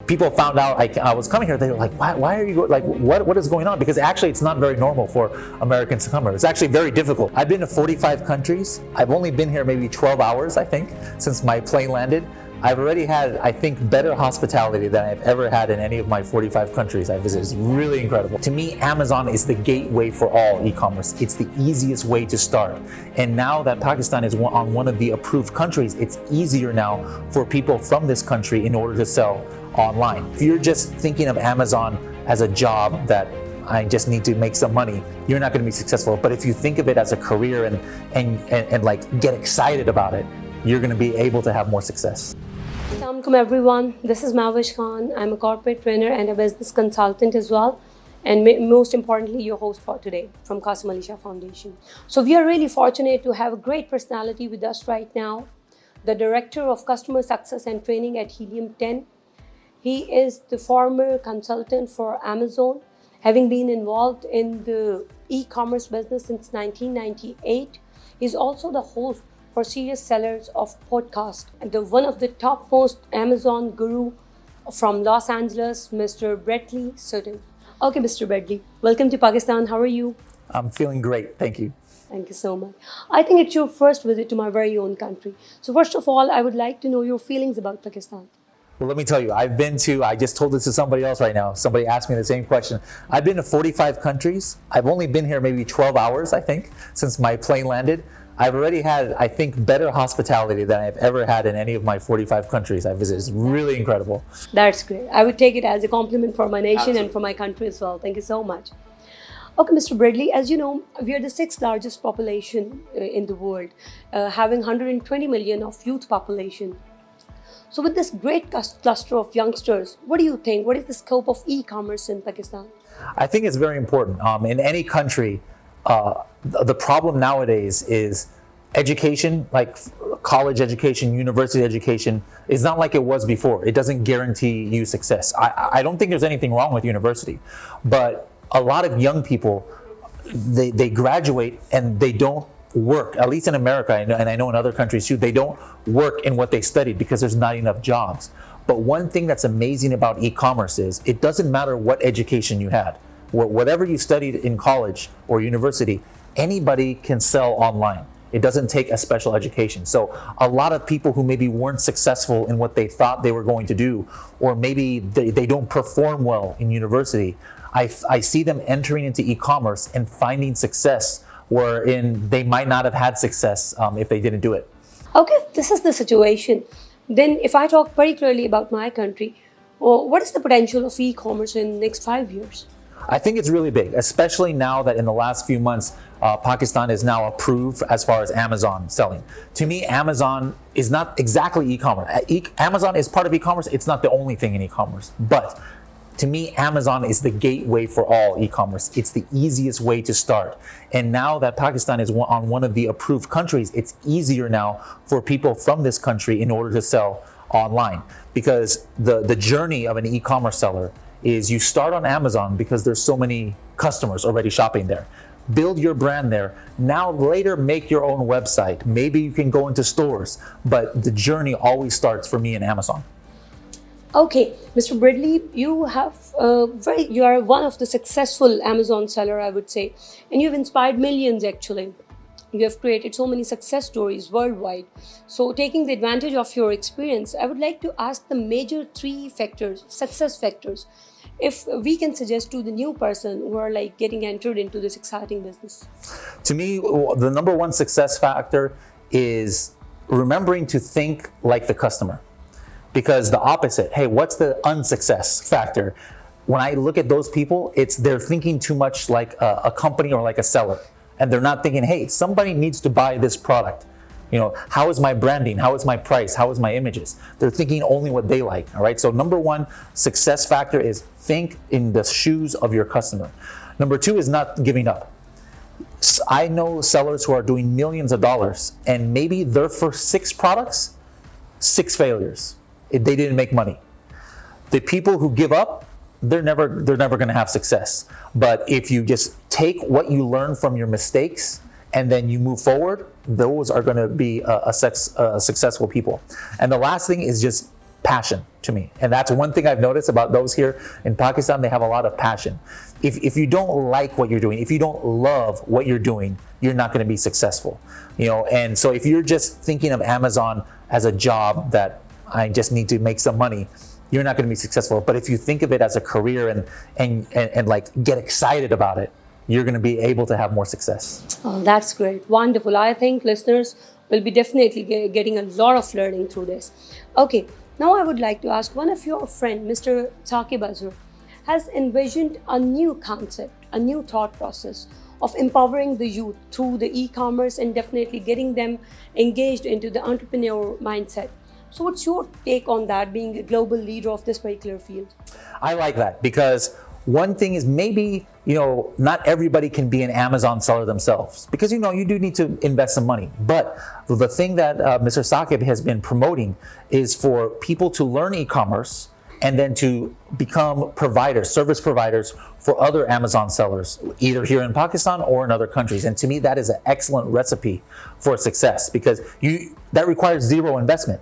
people found out I was coming here, they were like, why are you, like, what is going on? Because actually it's not very normal for Americans to come here. It's actually very difficult. I've been to 45 countries. I've only been here maybe 12 hours, I think, since my plane landed. I've already had, I think, better hospitality than I've ever had in any of my 45 countries I visited. It's really incredible. To me, Amazon is the gateway for all e-commerce. It's the easiest way to start. And now that Pakistan is on one of the approved countries, it's easier now for people from this country in order to sell online. If you're just thinking of Amazon as a job that I just need to make some money, you're not going to be successful. But if you think of it as a career and like get excited about it, you're going to be able to have more success. Assalamu alaikum everyone, this is Mehwish Khan. I'm a corporate trainer and a business consultant as well, and most importantly your host for today from Qasim Shah Foundation. So we are really fortunate to have a great personality with us right now, the Director of Customer Success and Training at Helium 10. He is the former consultant for Amazon, having been involved in the e-commerce business since 1998. He's also the host for serious sellers of podcast and one of the topmost Amazon guru from Los Angeles, Mr. Bradley Sutton. Okay, Mr. Bradley, welcome to Pakistan. How are you? I'm feeling great, thank you. Thank you so much. I think it's your first visit to my very own country. So first of all, I would like to know your feelings about Pakistan. Well, let me tell you, I just told this to somebody else right now. Somebody asked me the same question. I've been to 45 countries. I've only been here maybe 12 hours, I think, since my plane landed. I've already had, I think, better hospitality than I've ever had in any of my 45 countries I visited. It's really incredible. That's great. I would take it as a compliment for my nation and for my country as well. Thank you so much. Okay, Mr. Bradley, as you know, we are the 6th largest population in the world, having 120 million of youth population. So with this great cluster of youngsters, what do you think? What is the scope of e-commerce in Pakistan? I think it's very important. In any country, the problem nowadays is education, like college education, university education, is not like it was before. It doesn't guarantee you success. I don't think there's anything wrong with university, but a lot of young people, they graduate and they don't work, at least in America, and I know in other countries too, they don't work in what they studied because there's not enough jobs. But one thing that's amazing about e-commerce is it doesn't matter what education you had. Whatever you studied in college or university, anybody can sell online. It doesn't take a special education. So a lot of people who maybe weren't successful in what they thought they were going to do, or maybe they don't perform well in university, I see them entering into e-commerce and finding success wherein they might not have had success if they didn't do it. Okay, this is the situation. Then if I talk particularly about my country, what is the potential of e-commerce in the next 5 years? I think it's really big, especially now that in the last few months, Pakistan is now approved as far as Amazon selling. To me, Amazon is not exactly e-commerce. Amazon is part of e-commerce. It's not the only thing in e-commerce. But to me, Amazon is the gateway for all e-commerce. It's the easiest way to start. And now that Pakistan is on one of the approved countries, it's easier now for people from this country in order to sell online. Because the journey of an e-commerce seller is you start on Amazon because there's so many customers already shopping there. Build your brand there. Now later make your own website. Maybe you can go into stores, but the journey always starts for me in Amazon. Okay, Mr. Bradley, you are one of the successful Amazon seller, I would say, and you've inspired millions actually. You have created so many success stories worldwide. So taking the advantage of your experience, I would like to ask the major 3 factors, success factors, if we can suggest to the new person who are like getting entered into this exciting business. To me, the number 1 success factor is remembering to think like the customer. Because the opposite, hey, what's the unsuccess factor? When I look at those people, they're thinking too much like a company or like a seller. And they're not thinking, hey, somebody needs to buy this product. You know, how is my branding? How is my price? How is my images? They're thinking only what they like, all right? So number 1 success factor is think in the shoes of your customer. Number 2 is not giving up. I know sellers who are doing millions of dollars and maybe their first 6 products, 6 failures. They didn't make money. The people who give up, they're never going to have success. But if you just take what you learn from your mistakes and then you move forward, those are going to be successful people. And the last thing is just passion. to me. And that's one thing I've noticed about those here in Pakistan. They have a lot of passion. If you don't like what you're doing, if you don't love what you're doing, you're not going to be successful. And so if you're just thinking of Amazon as a job that I just need to make some money, you're not going to be successful. But if you think of it as a career and like get excited about it, you're going to be able to have more success. Oh, that's great. Wonderful. I think listeners will be definitely getting a lot of learning through this. Okay, now I would like to ask, one of your friend, Mr. Saqib Azhar, has envisioned a new concept, a new thought process of empowering the youth through the e-commerce and definitely getting them engaged into the entrepreneur mindset. So what's your take on that, being a global leader of this particular field? I like that because one thing is maybe, not everybody can be an Amazon seller themselves because, you do need to invest some money. But the thing that Mr. Saqib has been promoting is for people to learn e-commerce and then to become providers, service providers for other Amazon sellers, either here in Pakistan or in other countries. And to me, that is an excellent recipe for success because that requires zero investment.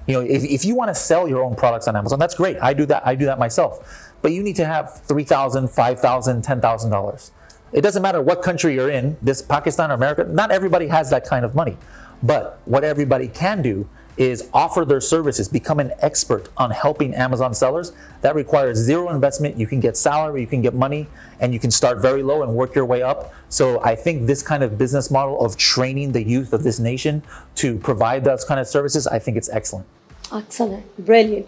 If you want to sell your own products on Amazon, that's great. I do that myself. But you need to have $3,000, $5,000, $10,000. It doesn't matter what country you're in, this Pakistan or America, not everybody has that kind of money. But what everybody can do is offer their services, become an expert on helping Amazon sellers. That requires zero investment. You can get salary, you can get money, and you can start very low and work your way up. So I think this kind of business model of training the youth of this nation to provide those kind of services, I think it's excellent. Excellent. Brilliant.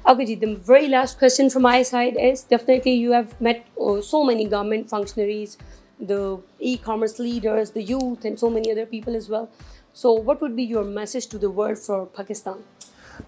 Okay, Ji, the very last question from my side is, definitely you have met so many government functionaries, the e-commerce leaders, the youth, and so many other people as well. So what would be your message to the world for Pakistan?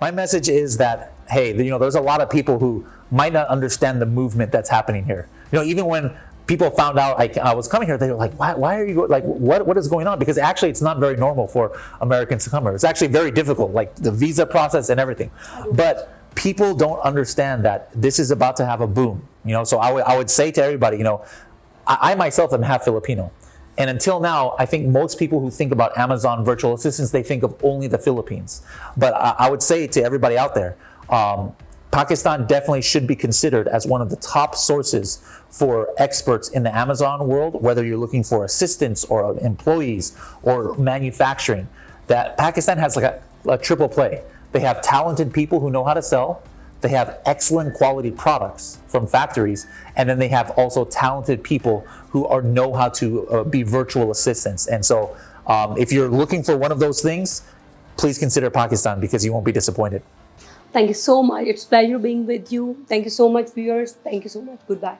My message is that, hey, there's a lot of people who might not understand the movement that's happening here. Even when people found out I was coming here, they were like, why are you, like, what is going on? Because actually it's not very normal for Americans to come here. It's actually very difficult, like the visa process and everything. But people don't understand that this is about to have a boom. So I would say to everybody, I myself am half Filipino. And until now, I think most people who think about Amazon virtual assistants, they think of only the Philippines. But I would say to everybody out there, Pakistan definitely should be considered as one of the top sources for experts in the Amazon world, whether you're looking for assistants or employees or manufacturing. That Pakistan has like a triple play. They have talented people who know how to sell. They have excellent quality products from factories, and then they have also talented people who know how to be virtual assistants. And so if you're looking for one of those things, please consider Pakistan because you won't be disappointed. Thank you so much. It's a pleasure being with you. Thank you so much, viewers. Thank you so much. Goodbye.